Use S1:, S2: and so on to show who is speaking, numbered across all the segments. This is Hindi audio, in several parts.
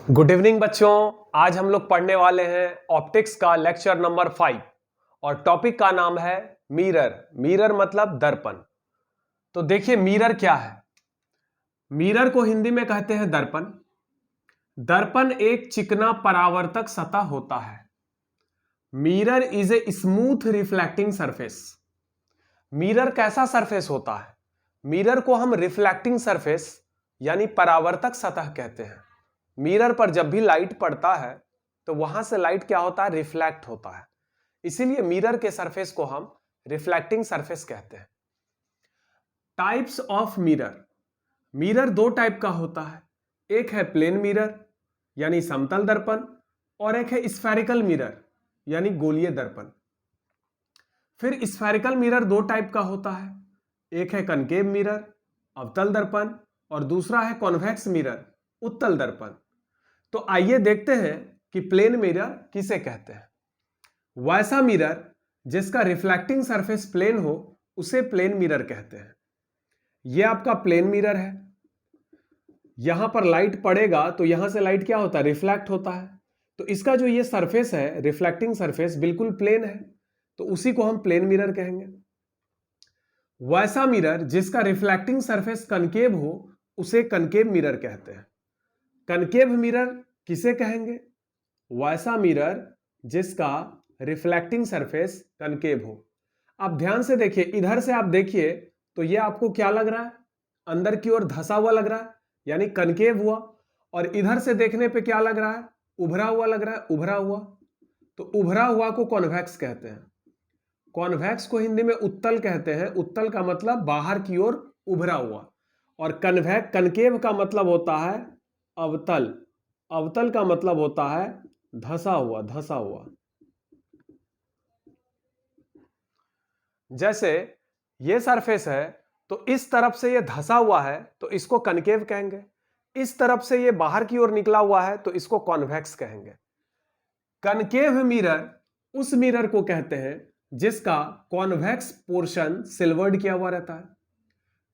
S1: गुड इवनिंग बच्चों। आज हम लोग पढ़ने वाले हैं ऑप्टिक्स का लेक्चर नंबर 5 और टॉपिक का नाम है मिरर। मिरर मतलब दर्पण। तो देखिए मिरर क्या है। मिरर को हिंदी में कहते हैं दर्पण। दर्पण एक चिकना परावर्तक सतह होता है। Mirror is a smooth reflecting surface. Mirror कैसा सरफेस होता है? मिरर को हम रिफ्लेक्टिंग सरफेस यानी परावर्तक सतह कहते हैं। मिरर पर जब भी लाइट पड़ता है तो वहां से लाइट क्या होता है? रिफ्लेक्ट होता है। इसीलिए मिरर के सरफेस को हम रिफ्लेक्टिंग सरफेस कहते हैं। Types of mirror. मिरर दो टाइप का होता है। एक है प्लेन मिरर यानी समतल दर्पण और एक है स्फेरिकल मिरर यानी गोलीय दर्पण। फिर स्फेरिकल मिरर दो टाइप का होता है। एक है कनकेव मिरर अवतल दर्पण और दूसरा है कॉन्वेक्स मिरर उत्तल दर्पण। तो आइए देखते हैं कि प्लेन मिरर किसे कहते हैं। वैसा मिरर जिसका रिफ्लेक्टिंग सरफेस प्लेन हो उसे प्लेन मिरर कहते हैं। यह आपका प्लेन मिरर है। यहां पर लाइट पड़ेगा तो यहां से लाइट क्या होता है? रिफ्लेक्ट होता है। तो इसका जो ये सरफेस है रिफ्लेक्टिंग सरफेस बिल्कुल प्लेन है, तो उसी को हम प्लेन मिरर कहेंगे। वैसा मिरर जिसका रिफ्लेक्टिंग सरफेस कनकेव हो उसे कनकेव मिरर कहते हैं। कनकेव मिरर किसे कहेंगे? वैसा मिरर जिसका रिफ्लेक्टिंग सरफेस कनकेव हो। आप ध्यान से देखिए, इधर से आप देखिए तो ये आपको क्या लग रहा है? अंदर की ओर धंसा हुआ लग रहा है यानी कनकेव हुआ। और इधर से देखने पे क्या लग रहा है? उभरा हुआ लग रहा है, उभरा हुआ। तो उभरा हुआ को कॉन्वेक्स कहते हैं। कॉन्वेक्स को हिंदी में उत्तल कहते हैं। उत्तल का मतलब बाहर की ओर उभरा हुआ। और कनकेव का मतलब होता है अवतल। अवतल का मतलब होता है धंसा हुआ, धंसा हुआ। जैसे ये सरफेस है तो इस तरफ से ये धंसा हुआ है तो इसको कनकेव कहेंगे। इस तरफ से ये बाहर की ओर निकला हुआ है तो इसको कॉन्वेक्स कहेंगे। कनकेव मिरर उस मिरर को कहते हैं जिसका कॉन्वेक्स पोर्शन सिल्वर्ड किया हुआ रहता है।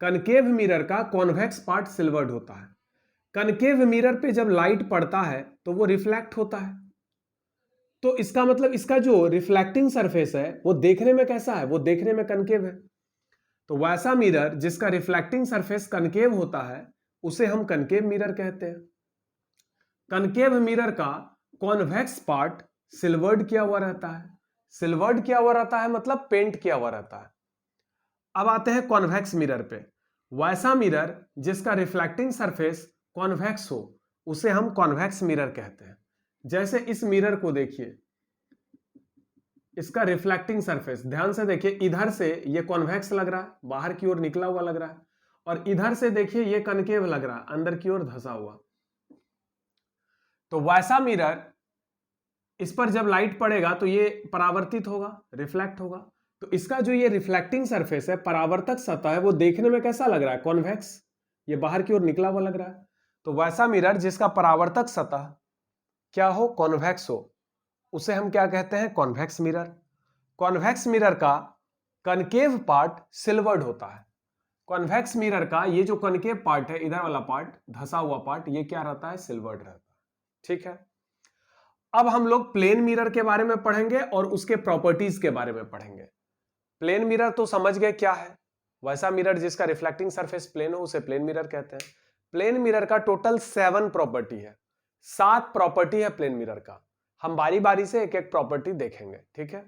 S1: कनकेव मिरर का कॉन्वेक्स पार्ट सिल्वर्ड होता है। कनकेव मिरर पे जब लाइट पड़ता है तो वो रिफ्लेक्ट होता है। तो इसका मतलब इसका जो रिफ्लेक्टिंग सरफेस है वो देखने में कैसा है? वो देखने में कनकेव है। तो वैसा मिरर जिसका रिफ्लेक्टिंग सरफेस कनकेव होता है उसे हम कनकेव मिरर कहते हैं। कनकेव मिरर का कॉन्वेक्स पार्ट सिल्वर्ड किया हुआ रहता है। सिल्वर्ड किया हुआ रहता है मतलब पेंट किया हुआ रहता है। अब आते हैं कॉन्वेक्स मिरर पे। वैसा मिरर जिसका रिफ्लेक्टिंग सरफेस कॉन्वेक्स हो उसे हम कॉन्वेक्स मिरर कहते हैं। जैसे इस मिरर को देखिए, इसका रिफ्लेक्टिंग सरफेस ध्यान से देखिए, इधर से ये कॉन्वेक्स लग रहा है, बाहर की ओर निकला हुआ लग रहा है। और इधर से देखिए ये कनकेव लग रहा है, अंदर की ओर धंसा हुआ। तो वैसा मिरर, इस पर जब लाइट पड़ेगा तो ये परावर्तित होगा, रिफ्लेक्ट होगा। तो इसका जो ये रिफ्लेक्टिंग सरफेस है, परावर्तक सतह है, वो देखने में कैसा लग रहा है? कॉन्वेक्स। ये बाहर की ओर निकला हुआ लग रहा है। तो वैसा मिरर जिसका परावर्तक सतह क्या हो? कॉन्वेक्स हो, उसे हम क्या कहते हैं? Convex mirror. कॉन्वेक्स मिरर का कनकेव पार्ट सिल्वर्ड होता है। कॉन्वेक्स मिरर का ये जो कनकेव पार्ट है, इधर वाला पार्ट, धंसा हुआ पार्ट, ये क्या रहता है? सिल्वर्ड रहता है। ठीक है। अब हम लोग प्लेन मिरर के बारे में पढ़ेंगे और उसके प्रॉपर्टीज के बारे में पढ़ेंगे। प्लेन मिरर तो समझ गए क्या है। वैसा मिरर जिसका रिफ्लेक्टिंग सरफेस प्लेन हो उसे प्लेन मिरर कहते हैं। प्लेन मिरर का टोटल 7 प्रॉपर्टी है। 7 प्रॉपर्टी है प्लेन मिरर का। हम बारी बारी से एक एक प्रॉपर्टी देखेंगे, ठीक है।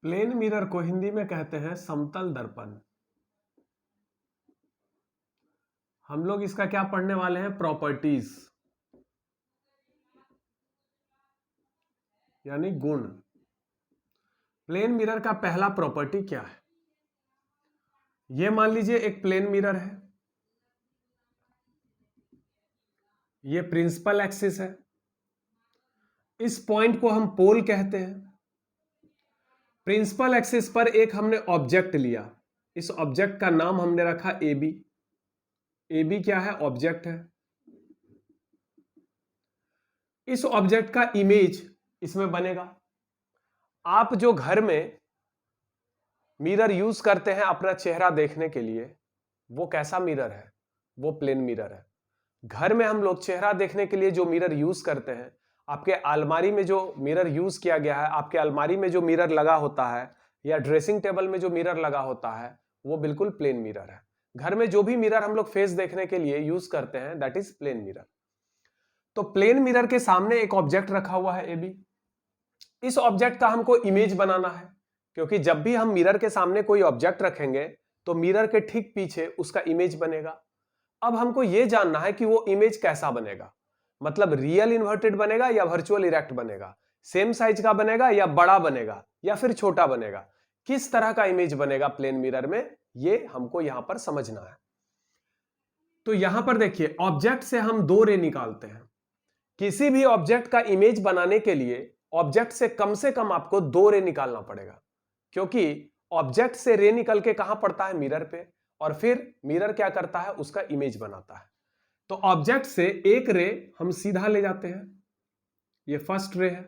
S1: प्लेन मिरर को हिंदी में कहते हैं समतल दर्पण। हम लोग इसका क्या पढ़ने वाले हैं? प्रॉपर्टीज यानी गुण। प्लेन मिरर का पहला प्रॉपर्टी क्या है? यह मान लीजिए एक प्लेन मिरर है। ये प्रिंसिपल एक्सिस है, इस पॉइंट को हम पोल कहते हैं। प्रिंसिपल एक्सिस पर एक हमने ऑब्जेक्ट लिया, इस ऑब्जेक्ट का नाम हमने रखा ए बी। ए बी क्या है? ऑब्जेक्ट है। इस ऑब्जेक्ट का इमेज इसमें बनेगा। आप जो घर में मिरर यूज करते हैं अपना चेहरा देखने के लिए, वो कैसा मिरर है? वो प्लेन मिरर है। घर में हम लोग चेहरा देखने के लिए जो मिरर यूज करते हैं, आपके अलमारी में जो मिरर यूज किया गया है, आपके अलमारी में जो मिरर लगा होता है या ड्रेसिंग टेबल में जो मिरर लगा होता है, वो बिल्कुल प्लेन मिरर है। घर में जो भी मिरर हम लोग फेस देखने के लिए यूज करते हैं, दैट इज प्लेन मिरर। तो प्लेन मिरर के सामने एक ऑब्जेक्ट रखा हुआ है ए बी। इस ऑब्जेक्ट का हमको इमेज बनाना है, क्योंकि जब भी हम मिरर के सामने कोई ऑब्जेक्ट रखेंगे तो मिरर के ठीक पीछे उसका इमेज बनेगा। अब हमको यह जानना है कि वो इमेज कैसा बनेगा, मतलब रियल इन्वर्टेड बनेगा या वर्चुअल इरेक्ट बनेगा, सेम साइज का बनेगा या बड़ा बनेगा या फिर छोटा बनेगा, किस तरह का इमेज बनेगा प्लेन मिरर में, ये हमको यहां पर समझना है। तो यहां पर देखिए, ऑब्जेक्ट से हम दो रे निकालते हैं। किसी भी ऑब्जेक्ट का इमेज बनाने के लिए ऑब्जेक्ट से कम आपको दो रे निकालना पड़ेगा, क्योंकि ऑब्जेक्ट से रे निकल के कहां पड़ता है? मिरर पे, और फिर मिरर क्या करता है? उसका इमेज बनाता है। तो ऑब्जेक्ट से एक रे हम सीधा ले जाते हैं, ये फर्स्ट रे है।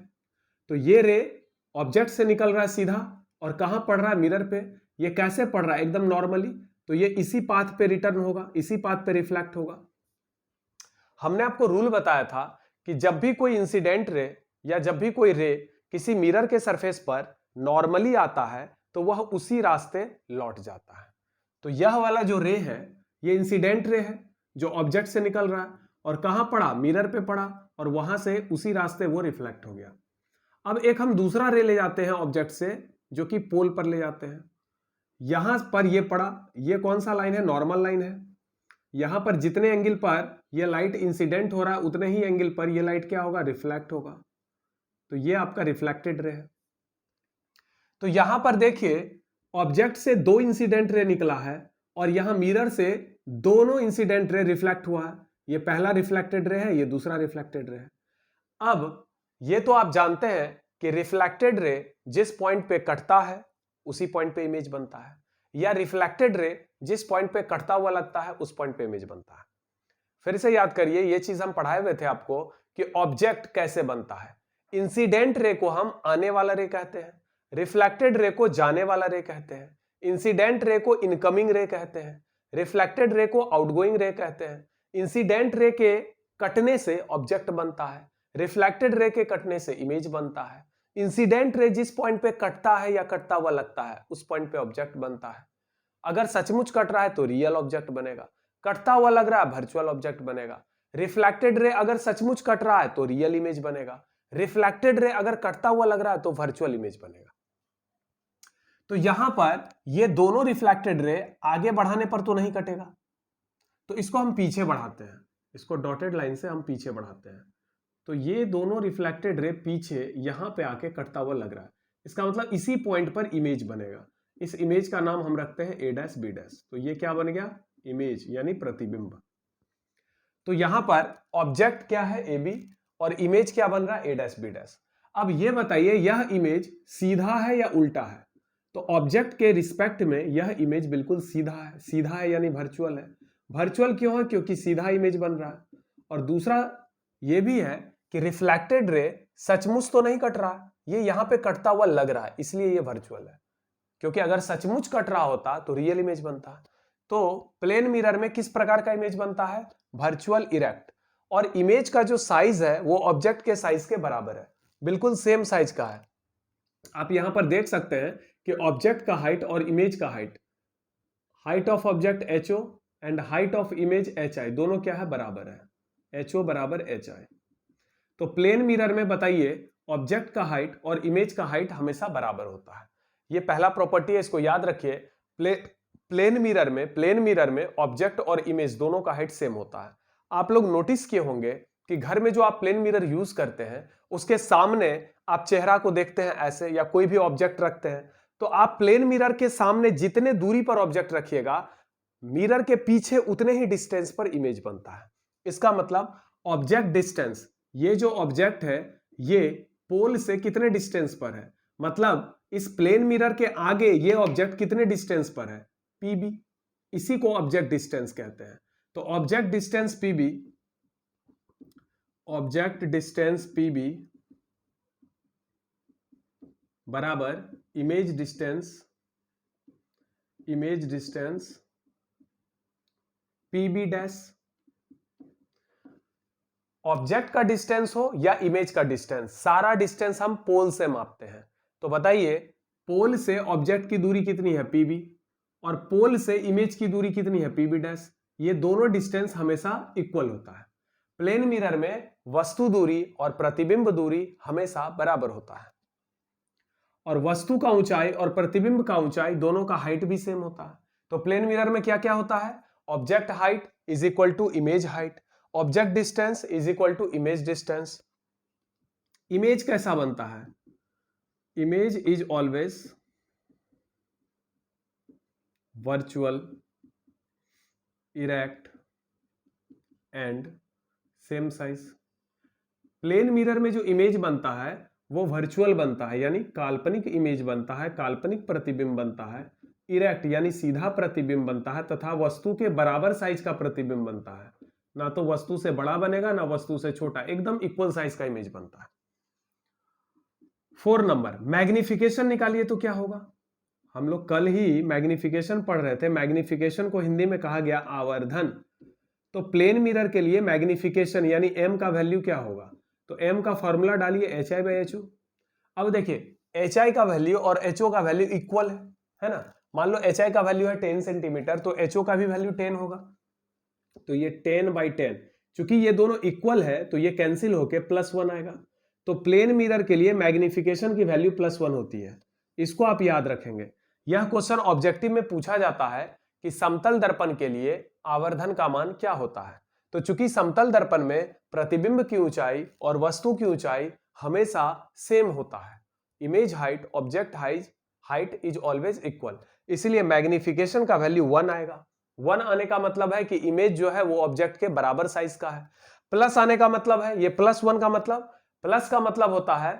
S1: तो ये रे ऑब्जेक्ट से निकल रहा है सीधा और कहां पड़ रहा है? मिरर पे। ये कैसे पड़ रहा है? एकदम नॉर्मली। तो ये इसी पाथ पे रिटर्न होगा, इसी पाथ पे रिफ्लेक्ट होगा। हमने आपको रूल बताया था कि जब भी कोई इंसिडेंट रे या जब भी कोई रे किसी मिरर के सरफेस पर नॉर्मली आता है तो वह उसी रास्ते लौट जाता है। तो यह वाला जो रे है, ये इंसिडेंट रे है जो ऑब्जेक्ट से निकल रहा है और कहां पड़ा? मिरर पे पड़ा, और वहां से उसी रास्ते वो रिफ्लेक्ट हो गया। अब एक हम दूसरा रे ले जाते हैं ऑब्जेक्ट से, जो कि पोल पर ले जाते हैं। यहां पर ये पड़ा, ये कौन सा लाइन है? नॉर्मल लाइन है। यहां पर जितने एंगल पर ये लाइट इंसिडेंट हो रहा है, उतने ही एंगल पर ये लाइट क्या होगा? रिफ्लेक्ट होगा। तो ये आपका रिफ्लेक्टेड रे है। तो यहां पर देखिए, ऑब्जेक्ट से दो इंसिडेंट रे निकला है और यहां मिरर से दोनों इंसिडेंट रे रिफ्लेक्ट हुआ है। ये पहला रिफ्लेक्टेड रे है, ये दूसरा रिफ्लेक्टेड रे है। अब ये तो आप जानते हैं कि रिफ्लेक्टेड रे जिस पॉइंट पे कटता है उसी पॉइंट पे इमेज बनता है, या रिफ्लेक्टेड रे जिस पॉइंट पे कटता हुआ लगता है उस पॉइंट पे इमेज बनता है। फिर से याद करिए, ये चीज हम पढ़ाए हुए थे आपको कि ऑब्जेक्ट कैसे बनता है। इंसिडेंट रे को हम आने वाला रे कहते हैं, रिफ्लेक्टेड रे को जाने वाला रे कहते हैं, इंसिडेंट रे को इनकमिंग रे कहते हैं, रिफ्लेक्टेड रे को आउटगोइंग रे कहते हैं। इंसिडेंट रे के कटने से ऑब्जेक्ट बनता है, रिफ्लेक्टेड रे के कटने से इमेज बनता है। इंसिडेंट रे जिस पॉइंट पे कटता है या कटता हुआ लगता है उस पॉइंट पे ऑब्जेक्ट बनता है। अगर सचमुच कट रहा है तो रियल ऑब्जेक्ट बनेगा, कटता हुआ लग रहा है वर्चुअल ऑब्जेक्ट बनेगा। रिफ्लेक्टेड रे अगर सचमुच कट रहा है तो रियल इमेज बनेगा, रिफ्लेक्टेड रे अगर कटता हुआ लग रहा है तो वर्चुअल इमेज बनेगा। तो यहां पर ये दोनों रिफ्लेक्टेड रे आगे बढ़ाने पर तो नहीं कटेगा, तो इसको हम पीछे बढ़ाते हैं, इसको डॉटेड लाइन से हम पीछे बढ़ाते हैं। तो ये दोनों रिफ्लेक्टेड रे पीछे यहां पे आके कटता हुआ लग रहा है, इसका मतलब इसी पॉइंट पर इमेज बनेगा। इस इमेज का नाम हम रखते हैं ए डैश बी डैश। तो ये क्या बन गया? इमेज, यानी प्रतिबिंब। तो यहां पर ऑब्जेक्ट क्या है? ए बी, और इमेज क्या बन रहा है? ए डैश बी डैश। अब ये बताइए, यह इमेज सीधा है या उल्टा है? तो ऑब्जेक्ट के रिस्पेक्ट में यह इमेज बिल्कुल सीधा है। सीधा है यानी वर्चुअल है। वर्चुअल क्यों है? क्योंकि सीधा इमेज बन रहा है। और दूसरा ये भी है कि रिफ्लेक्टेड रे सचमुच तो नहीं कट रहा, ये यहां पे कटता हुआ लग रहा है, इसलिए ये वर्चुअल है। क्योंकि अगर सचमुच कट रहा होता तो रियल इमेज बनता। तो प्लेन मिरर में किस प्रकार का इमेज बनता है? Virtual erect. और इमेज का जो साइज है वो ऑब्जेक्ट के साइज के बराबर है, बिल्कुल सेम साइज का है। आप यहां पर देख सकते हैं कि ऑब्जेक्ट का हाइट और इमेज का height of object HO and height of image HI, दोनों क्या है? बराबर है। HO बराबर HI। तो प्लेन मिरर में बताइए, ऑब्जेक्ट का हाइट और इमेज का हाइट हमेशा बराबर होता है। ये पहला प्रॉपर्टी है, इसको याद रखिए। प्लेन मिरर में ऑब्जेक्ट और इमेज दोनों का हाइट सेम होता है। आप लोग नोटिस किए होंगे कि घर में जो आप प्लेन मिरर यूज करते हैं उसके सामने आप चेहरा को देखते हैं ऐसे, या कोई भी ऑब्जेक्ट रखते हैं, तो आप प्लेन मिरर के सामने जितने दूरी पर ऑब्जेक्ट रखिएगा, मिरर के पीछे उतने ही डिस्टेंस पर इमेज बनता है। इसका मतलब ऑब्जेक्ट डिस्टेंस, ये जो ऑब्जेक्ट है ये पोल से कितने डिस्टेंस पर है, मतलब इस प्लेन मिरर के आगे ये ऑब्जेक्ट कितने डिस्टेंस पर है, पीबी, इसी को ऑब्जेक्ट डिस्टेंस कहते हैं। तो object distance PB, object distance PB बराबर image distance PB dash. Object का डिस्टेंस हो या इमेज का डिस्टेंस, सारा डिस्टेंस हम पोल से मापते हैं। तो बताइए पोल से ऑब्जेक्ट की दूरी कितनी है, पीबी, और पोल से इमेज की दूरी कितनी है, पीबी डैश। ये दोनों डिस्टेंस हमेशा इक्वल होता है। प्लेन मिरर में वस्तु दूरी और प्रतिबिंब दूरी हमेशा बराबर होता है, और वस्तु का ऊंचाई और प्रतिबिंब का ऊंचाई दोनों का हाइट भी सेम होता है। तो प्लेन मिरर में क्या क्या होता है, object height is equal to image height, object distance is equal to image distance. Image कैसा बनता है, image is always virtual, erect and same size. Plane mirror में जो इमेज बनता है वो वर्चुअल बनता है, यानी काल्पनिक इमेज बनता है, काल्पनिक प्रतिबिंब बनता है। इरेक्ट यानी सीधा प्रतिबिंब बनता है, तथा वस्तु के बराबर साइज का प्रतिबिंब बनता है, ना तो वस्तु से बड़ा बनेगा ना वस्तु से छोटा, एकदम इक्वल साइज का इमेज बनता है। 4 नंबर, मैग्निफिकेशन निकालिए तो क्या होगा। हम लोग कल ही मैग्निफिकेशन पढ़ रहे थे, मैग्निफिकेशन को हिंदी में कहा गया आवर्धन। तो प्लेन मिरर के लिए मैग्निफिकेशन यानी m का वैल्यू क्या होगा, तो m का फॉर्मूला डालिए HI/HO। अब देखिए HI का वैल्यू और HO का वैल्यू इक्वल है ना। मान लो HI का वैल्यू है 10 सेंटीमीटर, तो HO का भी वैल्यू 10 होगा, तो ये 10/10, चूंकि ये दोनों इक्वल है तो ये कैंसिल होके +1 आएगा। तो प्लेन मिरर के लिए मैग्निफिकेशन की वैल्यू +1 होती है, इसको आप याद रखेंगे। यह क्वेश्चन ऑब्जेक्टिव में पूछा जाता है कि समतल दर्पण के लिए आवर्धन का मान क्या होता है। तो चूंकि समतल दर्पण में प्रतिबिंब की ऊंचाई और वस्तु की ऊंचाई हमेशा सेम होता है, image height object height is always equal, इसलिए मैग्निफिकेशन का वैल्यू 1 आएगा। 1 आने का मतलब है कि इमेज जो है वो ऑब्जेक्ट के बराबर साइज का है। प्लस आने का मतलब है, ये +1 का मतलब, प्लस का मतलब होता है